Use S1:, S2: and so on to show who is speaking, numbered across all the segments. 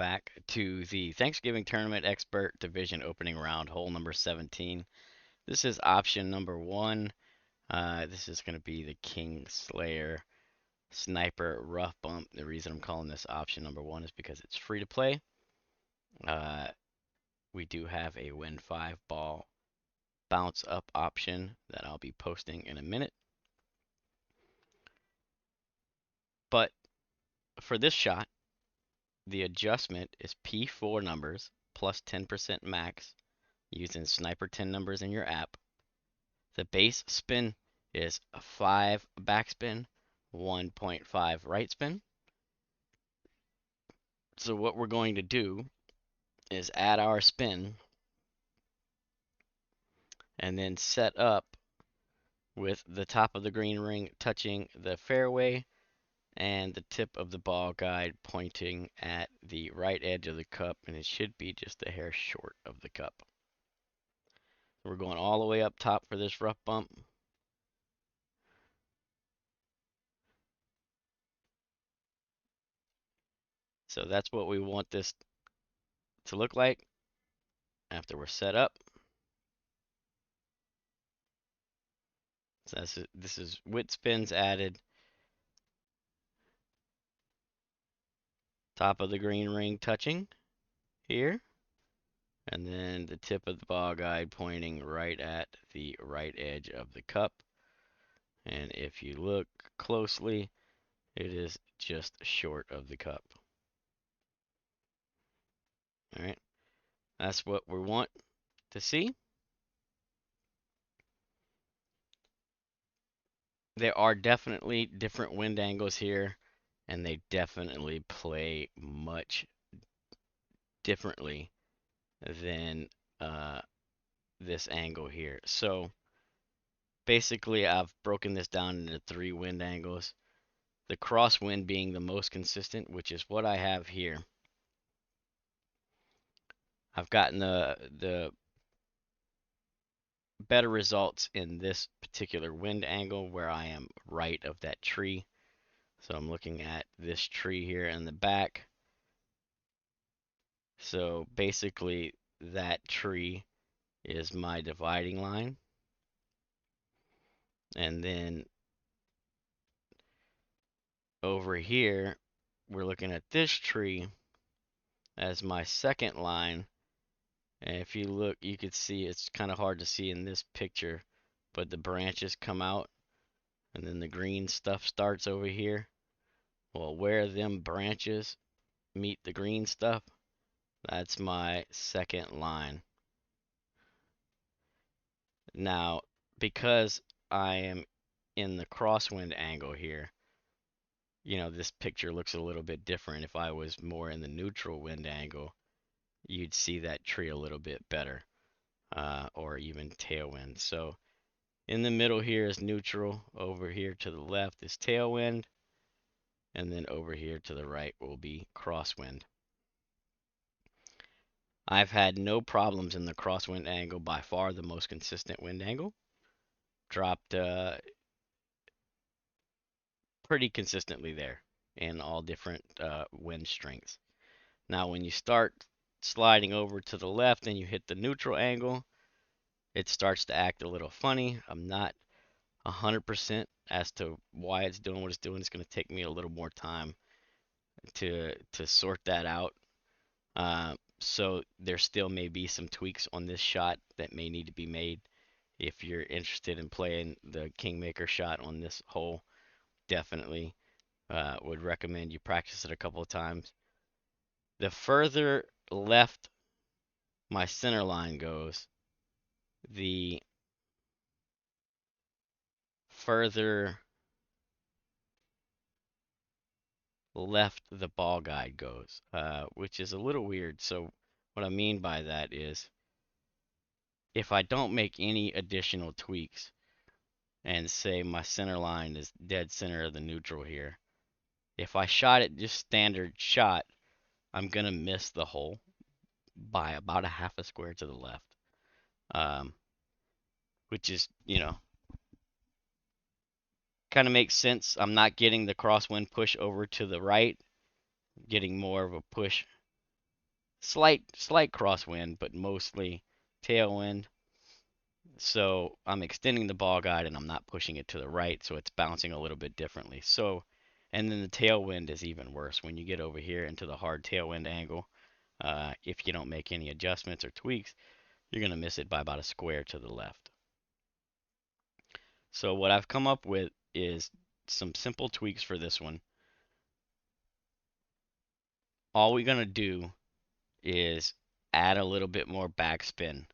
S1: back to the Thanksgiving Tournament Expert Division opening round, hole number 17. This is option number 1. This is going to be the King Slayer Sniper Rough Bump. The reason I'm calling this option number 1 is because it's free to play. We do have a win 5 ball bounce up option that I'll be posting in a minute. But for this shot, the adjustment is P4 numbers plus 10% max using Sniper 10 numbers in your app. The base spin is a 5 backspin, 1.5 right spin. So what we're going to do is add our spin and then set up with the top of the green ring touching the fairway and the tip of the ball guide pointing at the right edge of the cup, and it should be just a hair short of the cup. We're going all the way up top for this rough bump. So that's what we want this to look like after we're set up. So this is with spins added. Top of the green ring touching here. And then the tip of the ball guide pointing right at the right edge of the cup. And if you look closely, it is just short of the cup. All right, that's what we want to see. There are definitely different wind angles here, and they definitely play much differently than this angle here. So basically, I've broken this down into 3 wind angles. The crosswind being the most consistent, which is what I have here. I've gotten the better results in this particular wind angle where I am right of that tree. So I'm looking at this tree here in the back. So basically that tree is my dividing line. And then over here, we're looking at this tree as my second line. And if you look, you can see it's kind of hard to see in this picture, but the branches come out and then the green stuff starts over here. Well, where them branches meet the green stuff, that's my second line. Now, because I am in the crosswind angle here, you know, this picture looks a little bit different. If I was more in the neutral wind angle, you'd see that tree a little bit better, or even tailwind. So in the middle here is neutral, over here to the left is tailwind, and then over here to the right will be crosswind. I've had no problems in the crosswind angle, by far the most consistent wind angle. Dropped pretty consistently there in all different wind strengths. Now when you start sliding over to the left and you hit the neutral angle, it starts to act a little funny. I'm not 100% as to why it's doing what it's doing. It's going to take me a little more time to sort that out. So there still may be some tweaks on this shot that may need to be made. If you're interested in playing the Kingmaker shot on this hole, definitely would recommend you practice it a couple of times. The further left my center line goes, the further left the ball guide goes, which is a little weird. So what I mean by that is if I don't make any additional tweaks and say my center line is dead center of the neutral here, if I shot it just standard shot, I'm going to miss the hole by about a half a square to the left, which is, you know, kind of makes sense. I'm not getting the crosswind push over to the right, getting more of a push slight crosswind, but mostly tailwind. So I'm extending the ball guide and I'm not pushing it to the right, so it's bouncing a little bit differently. So, and then the tailwind is even worse when you get over here into the hard tailwind angle. If you don't make any adjustments or tweaks, you're going to miss it by about a square to the left. So what I've come up with is some simple tweaks for this one. All we're going to do is add a little bit more backspin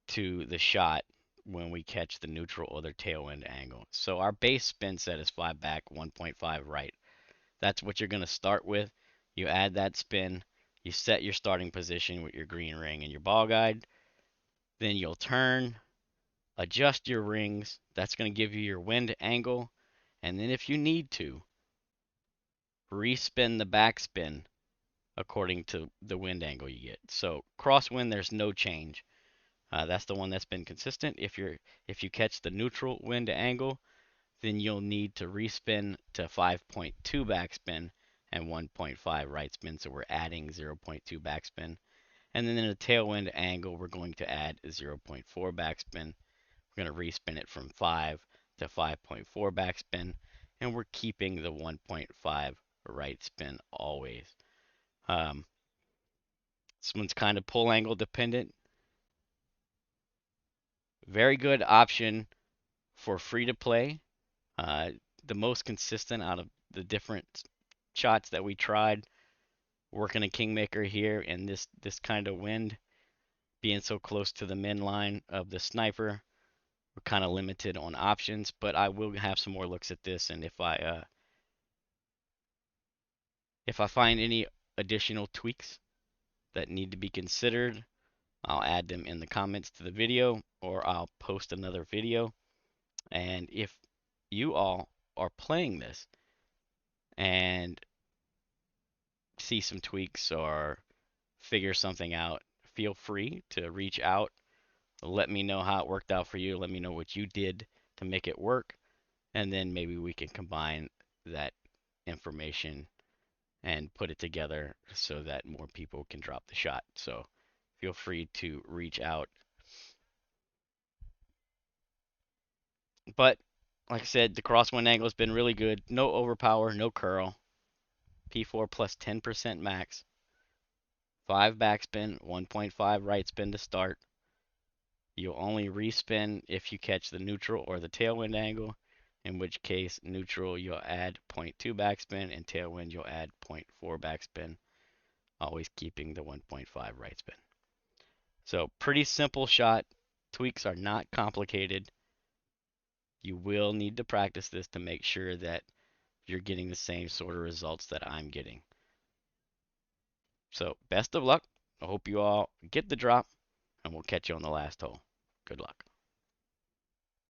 S1: to the shot when we catch the neutral or the tailwind angle. So our base spin set is 5 back, 1.5 right. That's what you're going to start with. You add that spin, you set your starting position with your green ring and your ball guide. Then you'll turn, adjust your rings. That's going to give you your wind angle. And then if you need to, respin the backspin according to the wind angle you get. So crosswind, there's no change. That's the one that's been consistent. If you catch the neutral wind angle, then you'll need to respin to 5.2 backspin and 1.5 right spin. So we're adding 0.2 backspin. And then in a tailwind angle, we're going to add 0.4 backspin. We're going to respin it from 5 to 5.4 backspin. And we're keeping the 1.5 right spin always. Um, this one's kind of pull angle dependent. Very good option for free to play. Uh, the most consistent out of the different shots that we tried, working a kingmaker here in this kind of wind, being so close to the min line of the sniper, we're kind of limited on options. But I will have some more looks at this, and if I find any additional tweaks that need to be considered, I'll add them in the comments to the video, or I'll post another video. And if you all are playing this and see some tweaks or figure something out, feel free to reach out. Let me know how it worked out for you. Let me know what you did to make it work. And then maybe we can combine that information and put it together so that more people can drop the shot. So feel free to reach out. But like I said, the crosswind angle has been really good. No overpower, no curl. P4 plus 10% max. 5 backspin, 1.5 right spin to start. You'll only respin if you catch the neutral or the tailwind angle, in which case neutral you'll add 0.2 backspin and tailwind you'll add 0.4 backspin, always keeping the 1.5 right spin. So pretty simple shot. Tweaks are not complicated. You will need to practice this to make sure that you're getting the same sort of results that I'm getting. So best of luck. I hope you all get the drop, and we'll catch you on the last hole. Good luck.